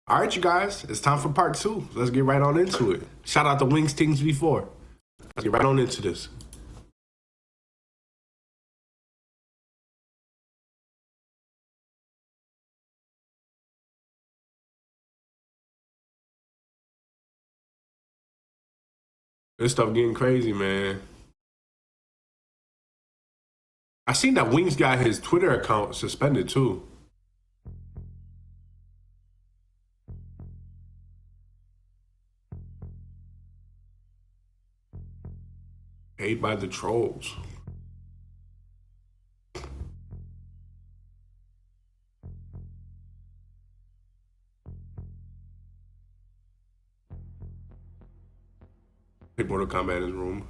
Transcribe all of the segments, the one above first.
All right, you guys, it's time for part two. Let's get right on into it. Shout out to Wings Teams before. Let's get right on into this. This stuff getting crazy, man. I seen that Wings got his Twitter account suspended too. Paid by the trolls. Hey, Mortal Kombat in his room.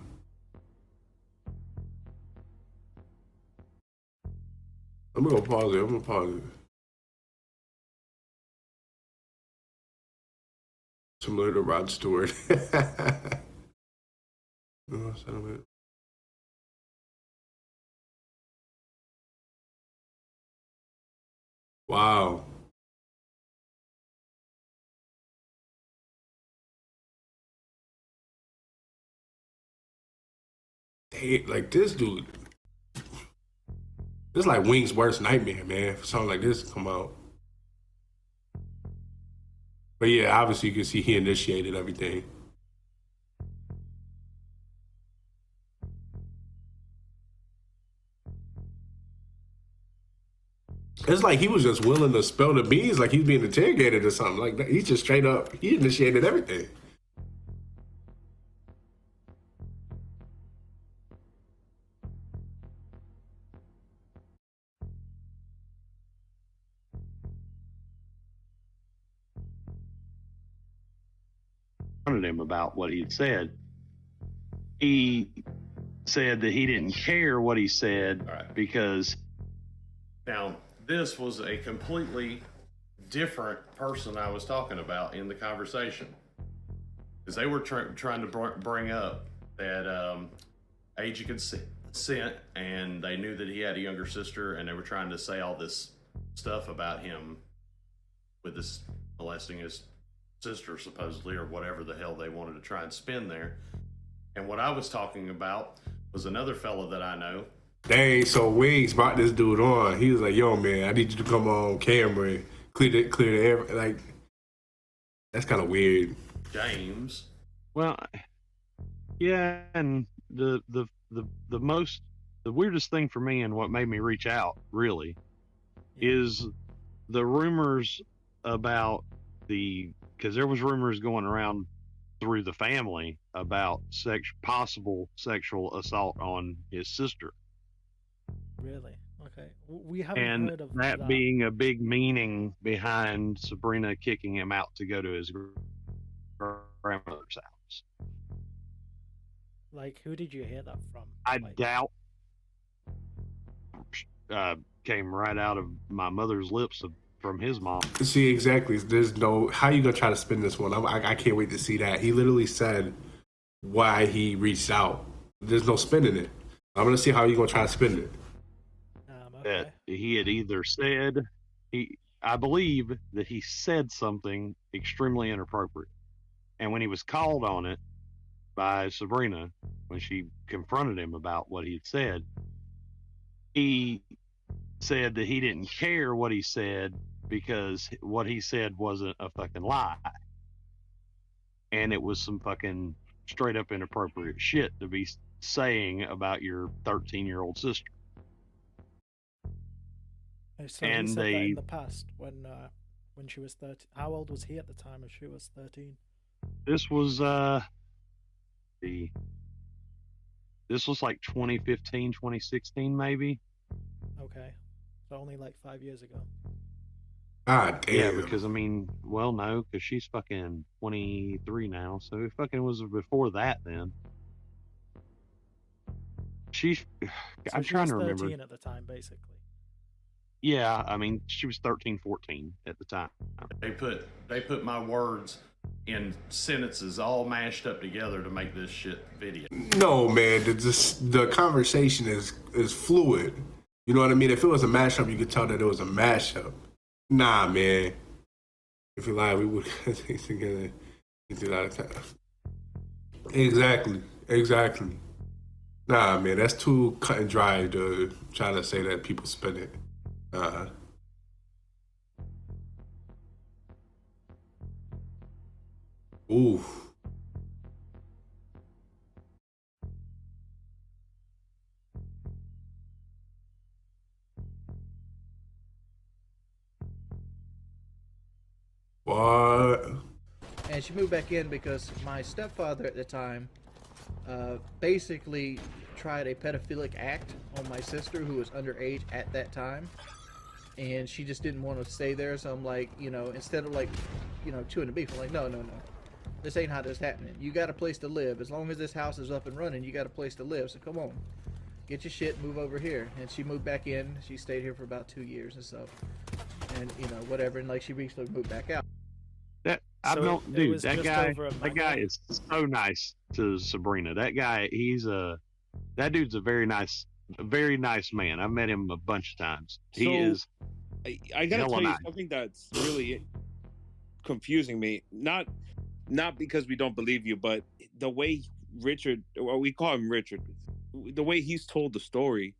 I'm gonna pause it. I'm gonna pause it. Similar to Rod Stewart. Wow. Like this dude. This is like Wings' worst nightmare, man. For something like this to come out. But yeah, obviously you can see he initiated everything. It's like he was just willing to spill the beans, like he's being interrogated or something. Like that. He's just straight up. He initiated everything. Him about what he'd said. He said that he didn't care what he said because. Now, this was a completely different person I was talking about in the conversation. Because they were trying to bring up that age of consent, and they knew that he had a younger sister, and they were trying to say all this stuff about him with this molesting his sister, supposedly, or whatever the hell they wanted to try and spin there. And what I was talking about was another fella that I know. Dang, so Wings brought this dude on. He was like, yo, man, I need you to come on camera and clear the air. Like, that's kind of weird. James. Well, yeah, and the weirdest thing for me and what made me reach out really is the rumors about because there was rumors going around through the family about possible sexual assault on his sister. Really? Okay. We haven't heard of that. And that being a big meaning behind Sabrina kicking him out to go to his grandmother's house. Like, who did you hear that from? I doubt came right out of my mother's lips from his mom. See, exactly. There's no, how you gonna try to spin this one? I can't wait to see that. He literally said why he reached out. There's no spinning it. I'm gonna see how you gonna try to spin it. Okay. That he had either said, I believe that he said something extremely inappropriate. And when he was called on it by Sabrina, when she confronted him about what he had said, he said that he didn't care what he said because what he said wasn't a fucking lie. And it was some fucking straight up inappropriate shit to be saying about your 13-year-old sister. So and he said that in the past when she was 13. How old was he at the time if she was 13? This was this was like 2015, 2016 maybe. Okay. So only like 5 years ago. Ah, damn. Yeah, because I mean, well, no, because she's fucking 23 now, so it fucking was before that then. I'm trying to remember. 13 at the time, basically. Yeah, I mean, she was 13, 14 at the time. They put my words in sentences all mashed up together to make this shit video. No, man, the conversation is fluid. You know what I mean? If it was a mashup, you could tell that it was a mashup. Nah, man. If you lie, we would get together into that time. Exactly. Exactly. Nah, man, that's too cut and dry to try to say that people spend it. Uh, ooh. What? And she moved back in because my stepfather at the time basically tried a pedophilic act on my sister who was underage at that time. And she just didn't want to stay there. So I'm like, instead of like, chewing the beef, I'm like, no. This ain't how this happening. You got a place to live. As long as this house is up and running, you got a place to live. So come on, get your shit, move over here. And she moved back in. She stayed here for about 2 years and stuff. And, whatever. And like she recently moved back out. I've known, dude. That guy is so nice to Sabrina. That guy, that dude's a very nice man. I've met him a bunch of times. He is. I gotta tell you something that's really confusing me. Not because we don't believe you, but the way Richard, or we call him Richard, the way he's told the story,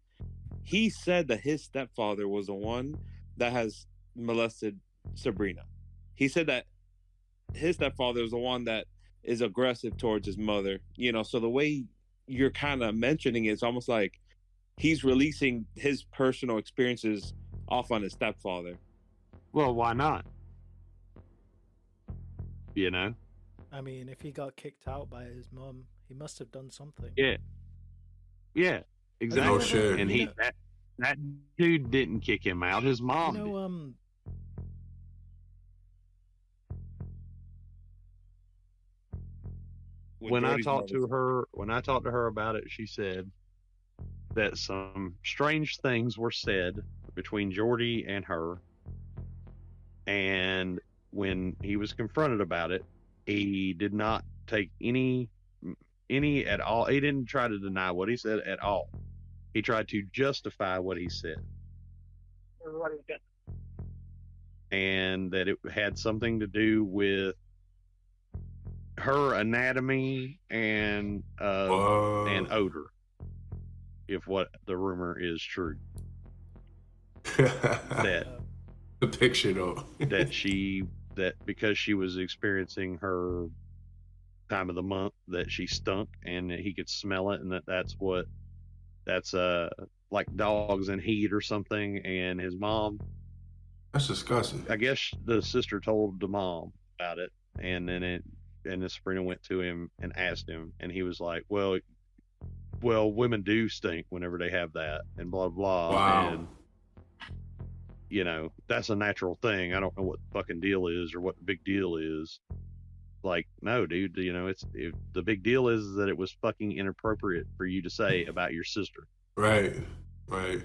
he said that his stepfather was the one that has molested Sabrina. He said that his stepfather is the one that is aggressive towards his mother, so the way you're kind of mentioning it, it's almost like he's releasing his personal experiences off on his stepfather. Well, why not? I mean, if he got kicked out by his mom, he must have done something. Yeah, exactly. No shit. And that dude didn't kick him out. His mom did. When I talked to her about it, she said that some strange things were said between Jordie and her. And when he was confronted about it, he did not take any at all. He didn't try to deny what he said at all. He tried to justify what he said. And that it had something to do with her anatomy and odor, if what the rumor is true. That the picture though. that because she was experiencing her time of the month, that she stunk and that he could smell it, and that's like dogs in heat or something. And his mom, that's disgusting. I guess the sister told the mom about it, and then Sabrina went to him and asked him, and he was like, well, women do stink whenever they have that, and blah blah. Wow. And that's a natural thing. I don't know what the fucking deal is or what the big deal is. Like, no, dude, the big deal is that it was fucking inappropriate for you to say about your sister. Right. And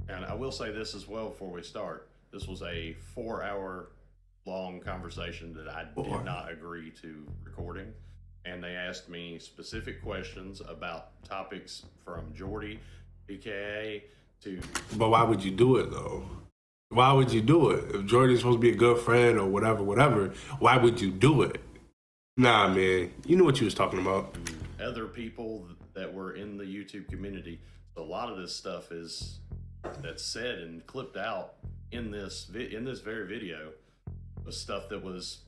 I will say this as well before we start. This was a 4-hour long conversation that I did not agree to recording. And they asked me specific questions about topics from Jordie, PKA, to... But why would you do it, though? Why would you do it? If Jordie's supposed to be a good friend or whatever, why would you do it? Nah, man. You knew what you was talking about. Other people that were in the YouTube community. So a lot of this stuff that's said and clipped out in this very video was stuff that was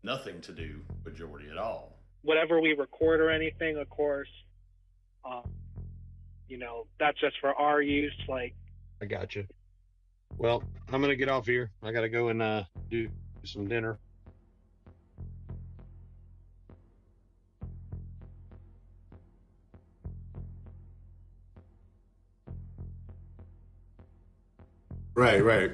nothing to do with Jordie at all. Whatever we record or anything, of course, that's just for our use. Like, I got you. Well, I'm gonna get off here. I gotta go and do some dinner. Right.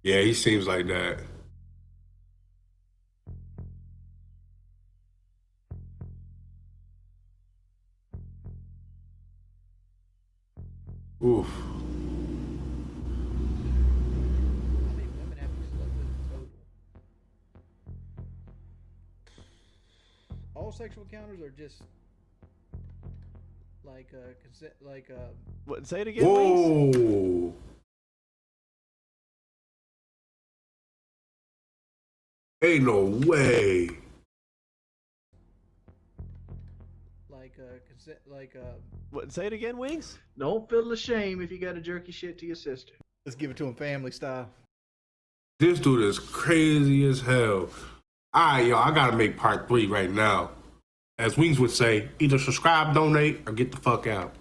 Yeah, he seems like that. Oof. all sexual encounters are just like consent, like What? Say it again, Wings? Whoa. Ain't no way. like consent, like What? Say it again, Wings? Don't feel ashamed if you got to jerk your shit to your sister. let's give it to him family style. This dude is crazy as hell. All right, y'all, I gotta make part 3 right now. As Wings would say, either subscribe, donate, or get the fuck out.